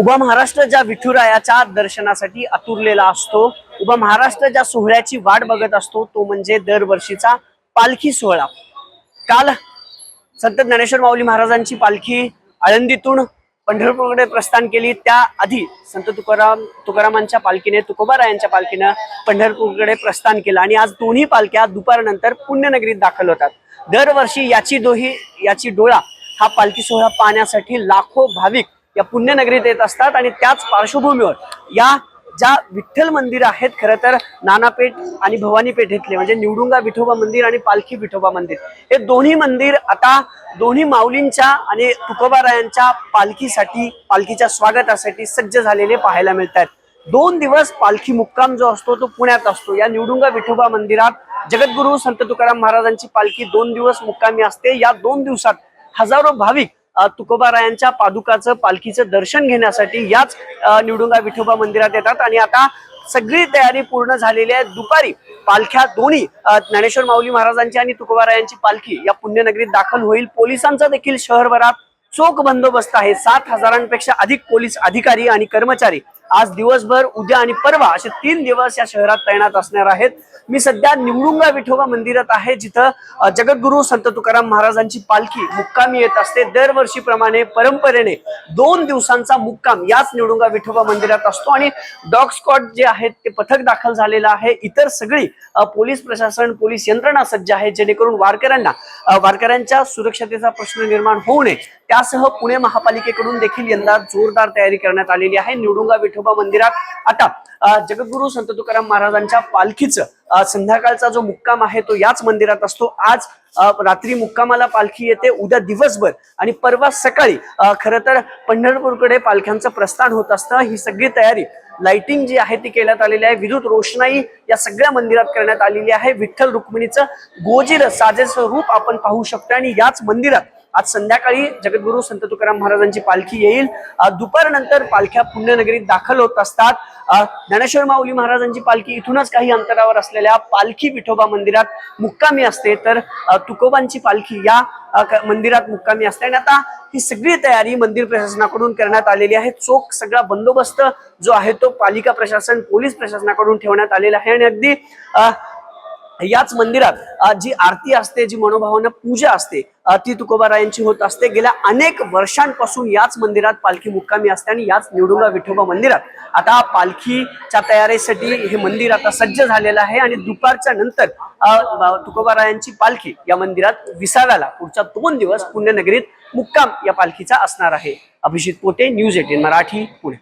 उभा महाराष्ट्र ज्या विठुरायाच्या दर्शनासाठी आतुरलेला असतो, उभा महाराष्ट्र ज्या सोहळ्याची वाट बघत असतो तो म्हणजे दरवर्षीचा पालखी सोहळा। काल संत ज्ञानेश्वर माऊली महाराजांची पालखी आळंदीतून पंढरपूरकडे प्रस्थान केली। त्या आधी संत तुकारामांच्या पालखीने, तुकोबारायांच्या पालखीने पंढरपूरकडे प्रस्थान केलं आणि आज दोन्ही पालख्या दुपारनंतर पुण्यनगरीत दाखल होतात। दरवर्षी याची डोळा हा पालखी सोहळा पाहण्यासाठी लाखो भाविक या पुण्यनगरीत येत असतात आणि त्याच पार्श्वभूमीवर या ज्या विठ्ठल मंदिर आहेत, खरं तर नानापेठ आणि भवानी पेठेतले म्हणजे निवडुंगा विठोबा मंदिर आणि पालखी विठोबा मंदिर, हे दोन्ही मंदिर आता दोन्ही माऊलींच्या आणि तुकोबारायांच्या पालखीसाठी, पालखीच्या स्वागतासाठी सज्ज झालेले पाहायला मिळतात। 2 दिवस पालखी मुक्काम जो असतो तो पुण्यात असतो। या निवडुंगा विठोबा मंदिरात जगद्गुरु संत तुकाराम महाराजांची पालखी 2 दिवस मुक्कामी असते। या 2 दिवसात हजारो भाविक तुकोबारायांच्या पादुकाचं, पालखीचं दर्शन घेण्यासाठी याच निवडुंगा विठोबा मंदिरात येतात आणि आता सगळी तयारी पूर्ण झालेली आहे। दुपारी पालख्या दोन्ही ज्ञानेश्वर माऊली महाराजांची आणि तुकोबारायांची पालखी या पुण्यनगरीत दाखल होईल। पोलिसांचा देखील शहरभरात चोख बंदोबस्त आहे। 7,000पेक्षा अधिक पोलीस अधिकारी आणि कर्मचारी आज दिवसभर, उद्या आणि परवा असे 3 दिवस या शहरात तैनात असणार आहेत। मी सध्या निवडुंगा विठोबा मंदिरात आहे, जिथं जगद्गुरु संत तुकाराम महाराजांची पालखी मुक्कामी येत असते। दरवर्षीप्रमाणे परंपरेने 2 दिवसांचा मुक्काम याच निवडुंगा विठोबा मंदिरात असतो आणि डॉग स्क्वॉड जे आहेत ते पथक दाखल झालेलं आहे। इतर सगळी पोलीस प्रशासन, पोलीस यंत्रणा सज्ज आहे, जेणेकरून वारकऱ्यांच्या सुरक्षतेचा प्रश्न निर्माण होऊ नये त्यासह पुणे महापालिकेकडून देखील यंदा जोरदार तयारी करण्यात आलेली आहे। निवडुंगा विठोबा मंदिरात आता जगद्गुरु संत तुकाराम महाराजांच्या पालखीचं संध्याकाळचा जो मुक्काम आहे तो याच मंदिरात असतो। आज रात्री मुक्कामाला पालखी येते, उद्या दिवसभर आणि परवा सकाळी खरं तर पंढरपूरकडे पालख्यांचं प्रस्थान होत असतं। ही सगळी तयारी, लाइटिंग जी आहे ती केल्यात आलेली आहे। विद्युत रोषणाई या सगळ्या मंदिरात करण्यात आलेली आहे। विठ्ठल रुक्मिणीचं गोजिर साजेचं रूप आपण पाहू शकतो आणि याच मंदिरात आज संध्याकाळी जगद्गुरु संत तुकाराम महाराजांची पालखी येईल। दुपारनंतर पालख्या पुण्यनगरीत दाखल होत असतात। ज्ञानेश्वर माऊली महाराजांची पालखी इथूनच काही अंतरावर असलेल्या पालखी विठोबा मंदिरात मुक्कामी असते, तर तुकोबांची पालखी या मंदिरात मुक्कामी असते आणि आता ही सगळी तयारी मंदिर प्रशासनाकडून करण्यात आलेली आहे। चोख सगळा बंदोबस्त जो आहे तो पालिका प्रशासन, पोलीस प्रशासनाकडून ठेवण्यात आलेला आहे आणि अगदी याच मंदिरात जी आरती असते, जी मनोभावानं पूजा असते ती तुकोबारायांची होत असते। गेल्या अनेक वर्षांपासून याच मंदिरात पालखी मुक्कामी असते आणि याच निवडुंगा विठोबा मंदिरात आता पालखीच्या तयारीसाठी हे मंदिर आता सज्ज झालेलं आहे आणि दुपारच्या नंतर तुकोबारायांची पालखी या मंदिरात विसाव्याला पुढच्या 2 दिवस पुण्यनगरीत मुक्काम या पालखीचा असणार आहे। अभिजित पोटे, न्यूज 18 मराठी, पुणे।